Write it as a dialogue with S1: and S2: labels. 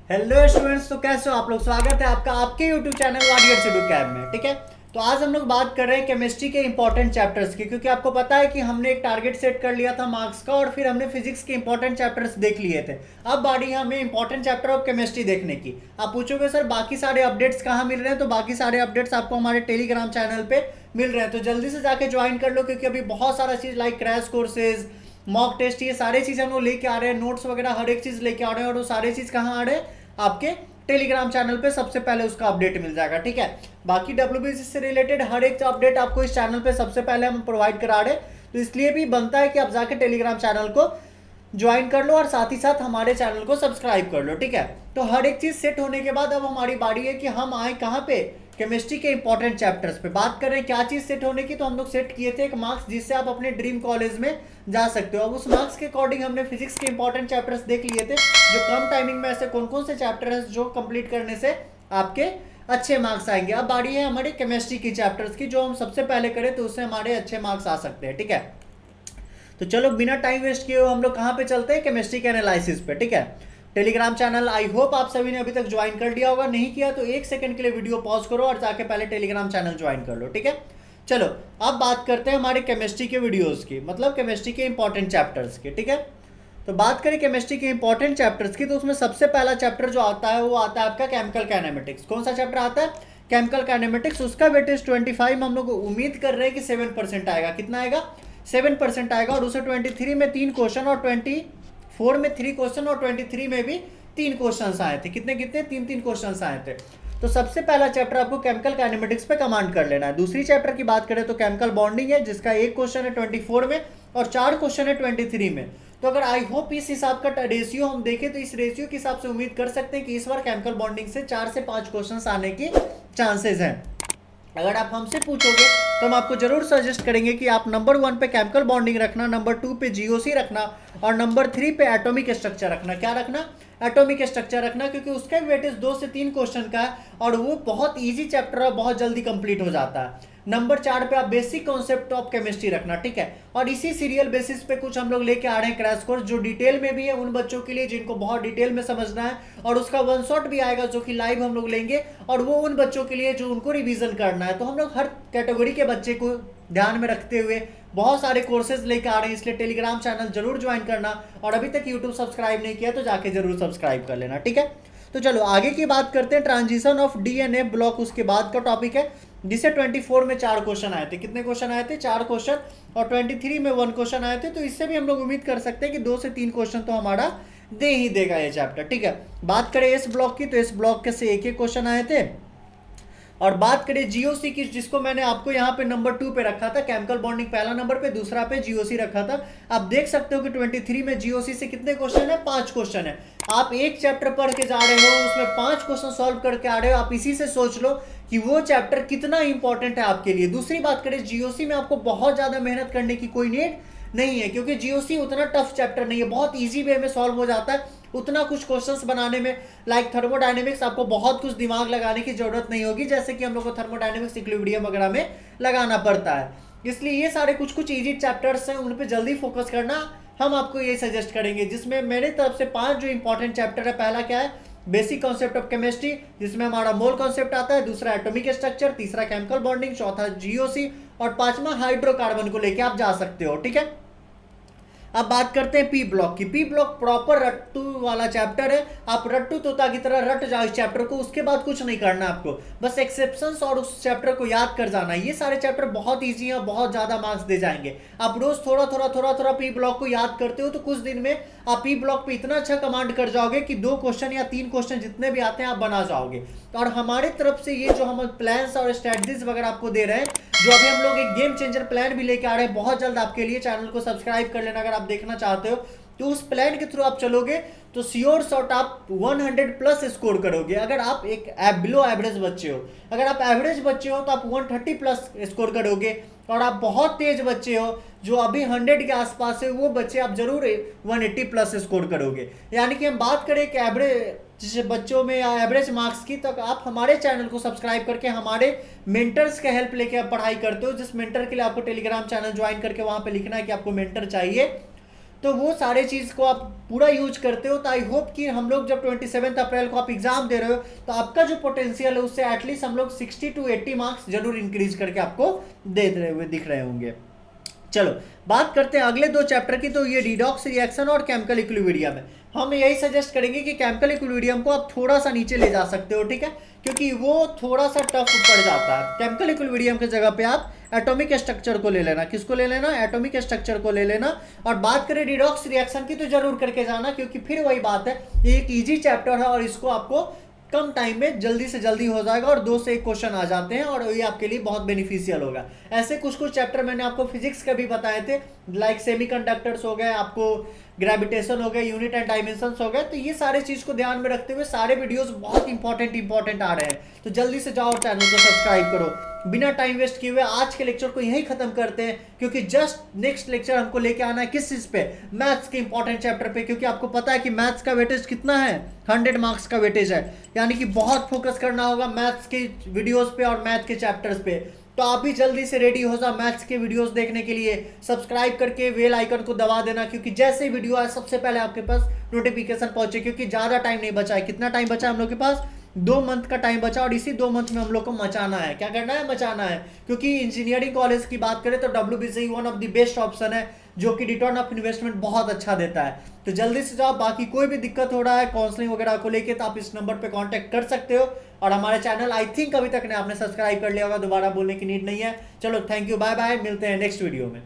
S1: Hello students, तो कैसे हो आप लोग। स्वागत है आपका आपके यूट्यूब चैनल वाडियर सिडू कैब में। ठीक है, तो आज हम लोग बात कर रहे हैं केमिस्ट्री के इंपॉर्टेंट चैप्टर्स की, क्योंकि आपको पता है कि हमने एक टारगेट सेट कर लिया था मार्क्स का और फिर हमने फिजिक्स के इंपॉर्टेंट चैप्टर्स देख लिए थे। अब बारी है हमें इंपॉर्टेंट चैप्टर ऑफ केमिस्ट्री देखने की। आप पूछोगे सर बाकी सारे अपडेट्स कहाँ मिल रहे हैं, तो बाकी सारे अपडेट्स आपको हमारे टेलीग्राम चैनल पे मिल रहे हैं, तो जल्दी से जाके ज्वाइन कर लो, क्योंकि अभी बहुत सारा चीज़ like crash courses, mock test, ये सारे चीज़ हम लोग लेके आ रहे हैं, नोट्स वगैरह हर एक चीज़ लेके आ रहे हैं, और वो सारे चीज़ कहाँ आ रहे हैं, आपके टेलीग्राम चैनल पे सबसे पहले उसका अपडेट मिल जाएगा। ठीक है, बाकी डब्ल्यूबीसी से रिलेटेड हर एक अपडेट आपको इस चैनल पे सबसे पहले हम प्रोवाइड करा रहे हैं, तो इसलिए भी बनता है कि आप जाके टेलीग्राम चैनल को ज्वाइन कर लो और साथ ही साथ हमारे चैनल को सब्सक्राइब कर लो। ठीक है, तो हर एक चीज़ सेट होने के बाद अब हमारी बारी है कि हम आए कहाँ पे, केमिस्ट्री के इंपॉर्टेंट चैप्टर्स पे। बात करें क्या चीज़ सेट होने की, तो हम लोग सेट किए थे एक मार्क्स जिससे आप अपने ड्रीम कॉलेज में जा सकते हो। अब उस मार्क्स के अकॉर्डिंग हमने फिजिक्स के इंपॉर्टेंट चैप्टर्स देख लिए थे, जो कम टाइमिंग में ऐसे कौन कौन से चैप्टर हैं जो कंप्लीट करने से आपके अच्छे मार्क्स आएंगे। अब बारी है हमारे केमिस्ट्री की चैप्टर्स की, जो हम सबसे पहले करें तो उससे हमारे अच्छे मार्क्स आ सकते हैं। ठीक है, तो चलो बिना टाइम वेस्ट किए हम लोग कहाँ पे चलते हैं, केमिस्ट्री के एनालिसिस पे। ठीक है, टेलीग्राम चैनल आई होप आप सभी ने अभी तक ज्वाइन कर लिया होगा, नहीं किया तो एक सेकंड के लिए वीडियो पॉज करो और जाके पहले टेलीग्राम चैनल ज्वाइन कर लो। ठीक है, चलो अब बात करते हैं हमारे केमिस्ट्री के वीडियोस की, मतलब केमिस्ट्री के इंपॉर्टेंट चैप्टर्स की। ठीक है, तो बात करें केमिस्ट्री के इंपॉर्टेंट चैप्टर्स की, तो उसमें सबसे पहला चैप्टर जो आता है वो आता है आपका केमिकल काइनेमेटिक्स। कौन सा चैप्टर आता है, केमिकल काइनेमेटिक्स। उसका वेटेज 25 हम लोग उम्मीद कर रहे हैं कि 7% आएगा। कितना आएगा, 7% आएगा। और उसे 23 में 3 क्वेश्चन और 24 में 3 क्वेश्चन और 23 में भी 3 क्वेश्चन आए थे। कितने कितने, 3 क्वेश्चन आए थे। तो सबसे पहला चैप्टर आपको केमिकल काइनेमेटिक्स पे कमांड कर लेना है। दूसरी चैप्टर की बात करें तो केमिकल बॉन्डिंग है, जिसका एक क्वेश्चन है 24 में और 4 क्वेश्चन है 23 में। तो अगर आई होप इस हिसाब का रेशियो हम देखें, तो इस रेशियो के हिसाब से उम्मीद कर सकते हैं कि इस बार केमिकल बॉन्डिंग से 4 से 5 क्वेश्चन आने की चांसेस हैं। अगर आप हमसे पूछोगे तो हम आपको जरूर सजेस्ट करेंगे कि आप नंबर 1 पे केमिकल बॉन्डिंग रखना, नंबर 2 पे जीओसी रखना और नंबर 3 पे एटॉमिक स्ट्रक्चर रखना। क्या रखना, एटॉमिक स्ट्रक्चर रखना, क्योंकि उसका वेटेज 2 से 3 क्वेश्चन का है और वो बहुत इजी चैप्टर है, बहुत जल्दी कंप्लीट हो जाता है। नंबर 4 पे आप बेसिक कॉन्सेप्ट ऑफ केमिस्ट्री रखना। ठीक है, और इसी सीरियल बेसिस पे कुछ हम लोग लेके आ रहे हैं क्रैश कोर्स, जो डिटेल में भी है उन बच्चों के लिए जिनको बहुत डिटेल में समझना है, और उसका वन शॉट भी आएगा जो कि लाइव हम लोग लेंगे, और वो उन बच्चों के लिए जो उनको रिवीजन करना है। तो हम लोग हर कैटेगरी के बच्चे को ध्यान में रखते हुए बहुत सारे कोर्सेज लेकर आ रहे हैं, इसलिए टेलीग्राम चैनल जरूर ज्वाइन करना, और अभी तक यूट्यूब सब्सक्राइब नहीं किया तो जाके जरूर सब्सक्राइब कर लेना। ठीक है, तो चलो आगे की बात करते हैं। ट्रांजिशन ऑफ डीएनए ब्लॉक उसके बाद का टॉपिक है, जिसे 24 में 4 क्वेश्चन आए थे। कितने क्वेश्चन आए थे, 4 क्वेश्चन, और 23 में 1 क्वेश्चन आए थे। तो इससे भी हम लोग उम्मीद कर सकते हैं कि 2 से 3 क्वेश्चन तो हमारा दे ही देगा ये चैप्टर। ठीक है, बात करें इस ब्लॉक की, तो इस ब्लॉक के से एक क्वेश्चन आए थे। और बात करें जीओसी की, जिसको मैंने आपको यहाँ पे नंबर 2 पे रखा था, केमिकल बॉन्डिंग पहला नंबर पे, दूसरा पे जीओसी रखा था। आप देख सकते हो कि 23 में जीओसी से कितने क्वेश्चन है, 5 क्वेश्चन है। आप एक चैप्टर पढ़ के जा रहे हो, उसमें 5 क्वेश्चन सॉल्व करके आ रहे हो। आप इसी से सोच लो कि वो चैप्टर कितना इंपॉर्टेंट है आपके लिए। दूसरी बात करें, जीओसी में आपको बहुत ज्यादा मेहनत करने की कोई नीड नहीं है, क्योंकि जीओसी उतना टफ चैप्टर नहीं है, बहुत इजी वे में सॉल्व हो जाता है। उतना कुछ क्वेश्चंस बनाने में लाइक थर्मोडायनेमिक्स आपको बहुत कुछ दिमाग लगाने की जरूरत नहीं होगी, जैसे कि हम लोग को थर्मोडायनेमिक्स इक्विलिब्रियम वगैरह में लगाना पड़ता है। इसलिए ये सारे कुछ कुछ इजी चैप्टर्स हैं, उन पर जल्दी फोकस करना हम आपको ये सजेस्ट करेंगे, जिसमें मेरे तरफ से 5 जो इंपॉर्टेंट चैप्टर है। पहला क्या है, बेसिक कॉन्सेप्ट ऑफ केमिस्ट्री, जिसमें हमारा मोल कॉन्सेप्ट आता है। दूसरा एटॉमिक स्ट्रक्चर, तीसरा केमिकल बॉन्डिंग, चौथा जीओसी, और 5वां हाइड्रोकार्बन को लेके आप जा सकते हो। ठीक है, अब बात करते हैं पी ब्लॉक की। पी ब्लॉक प्रॉपर रट्टू वाला चैप्टर है, आप रट्टू तोता की तरह रट जाओ इस चैप्टर को, उसके बाद कुछ नहीं करना आपको, बस एक्सेप्शंस और उस चैप्टर को याद कर जाना। ये सारे चैप्टर बहुत इजी हैं, बहुत ज्यादा मार्क्स दे जाएंगे। आप रोज थोड़ा थोड़ा थोड़ा थोड़ा पी ब्लॉक को याद करते हो तो कुछ दिन में आप पी ब्लॉक पे इतना अच्छा कमांड कर जाओगे कि 2 क्वेश्चन या 3 क्वेश्चन जितने भी आते हैं आप बना जाओगे। और हमारे तरफ से ये जो हम प्लान्स और स्ट्रेटजीज वगैरह आपको दे रहे हैं, जो अभी हम लोग एक गेम चेंजर प्लान भी लेके आ रहे हैं बहुत जल्द आपके लिए, चैनल को सब्सक्राइब कर लेना अगर आप देखना चाहते हो। तो उस प्लान के थ्रू आप चलोगे तो श्योर शॉट आप 100 प्लस स्कोर करोगे। अगर आप एक बिलो एवरेज बच्चे हो, अगर आप एवरेज बच्चे हो तो आप 130 प्लस स्कोर करोगे, और आप बहुत तेज बच्चे हो जो अभी 100 के आसपास है, वो बच्चे आप जरूर 180 प्लस स्कोर करोगे। यानी कि हम बात करें कि एवरेज बच्चों में या एवरेज मार्क्स की, तो आप हमारे चैनल को सब्सक्राइब करके हमारे मेंटर्स का हेल्प लेके आप पढ़ाई करते हो, जिस मेंटर के लिए आपको टेलीग्राम चैनल ज्वाइन करके वहां पे लिखना है कि आपको मेंटर चाहिए, तो वो सारे चीज़ को आप पूरा यूज करते हो। तो आई होप कि हम लोग जब 27 अप्रैल को आप एग्जाम दे रहे हो तो आपका जो पोटेंशियल है उससे एटलीस्ट हम लोग 60 to 80 मार्क्स जरूर इंक्रीज करके आपको दे रहे हुए दिख रहे होंगे। चलो बात करते हैं अगले 2 चैप्टर की। तो ये रिडॉक्स रिएक्शन और केमिकल इक्विलिब्रियम है। हम यही सजेस्ट करेंगे कि केमिकल इक्विलिब्रियम को आप थोड़ा सा नीचे ले जा सकते हो, ठीक है, क्योंकि वो थोड़ा सा टफ पड़ जाता है। केमिकल इक्विलिब्रियम की जगह पे आप एटॉमिक स्ट्रक्चर को ले लेना। किसको ले लेना? एटॉमिक स्ट्रक्चर को ले लेना। और बात करें रिडॉक्स रिएक्शन की तो जरूर करके जाना, क्योंकि फिर वही बात है, ये एक ईजी चैप्टर है और इसको आपको कम टाइम में जल्दी से जल्दी हो जाएगा और 2 से 1 क्वेश्चन आ जाते हैं और ये आपके लिए बहुत बेनिफिशियल होगा। ऐसे कुछ कुछ चैप्टर मैंने आपको फिजिक्स के भी बताए थे, लाइक सेमीकंडक्टर्स हो गए, आपको ग्रेविटेशन हो गए, यूनिट एंड डायमेंशंस हो गए। तो ये सारे चीज को ध्यान में रखते हुए सारे वीडियोस बहुत इंपॉर्टेंट आ रहे हैं। तो जल्दी से जाओ चैनल को सब्सक्राइब करो। बिना टाइम वेस्ट किए हुए आज के लेक्चर को यहीं खत्म करते हैं, क्योंकि जस्ट नेक्स्ट लेक्चर हमको लेके आना है किस चीज पे? मैथ्स के इंपॉर्टेंट चैप्टर पे, क्योंकि आपको पता है कि मैथ्स का वेटेज कितना है, 100 मार्क्स का वेटेज है। यानी कि बहुत फोकस करना होगा मैथ्स के वीडियोस पे और मैथ के चैप्टर्स पे। तो आप भी जल्दी से रेडी हो जाओ मैथ्स के वीडियोस देखने के लिए। सब्सक्राइब करके बेल आइकन को दबा देना, क्योंकि जैसे ही वीडियो आए सबसे पहले आपके पास नोटिफिकेशन पहुंचे। क्योंकि ज़्यादा टाइम नहीं बचा है। कितना टाइम बचा है हम लोग के पास? 2 मंथ का टाइम बचा और इसी 2 मंथ में हम लोग को मचाना है। क्या करना है? मचाना है। क्योंकि इंजीनियरिंग कॉलेज की बात करें तो WBCE one of the best option है, जो कि रिटर्न ऑफ इन्वेस्टमेंट बहुत अच्छा देता है। तो जल्दी से जाओ। बाकी कोई भी दिक्कत हो रहा है काउंसलिंग वगैरह को लेके तो आप इस नंबर पे कांटेक्ट कर सकते हो। और हमारे चैनल आई थिंक अभी तक ने आपने सब्सक्राइब कर लिया होगा, दोबारा बोलने की नीड नहीं है। चलो थैंक यू, बाय बाय, मिलते हैं नेक्स्ट वीडियो में।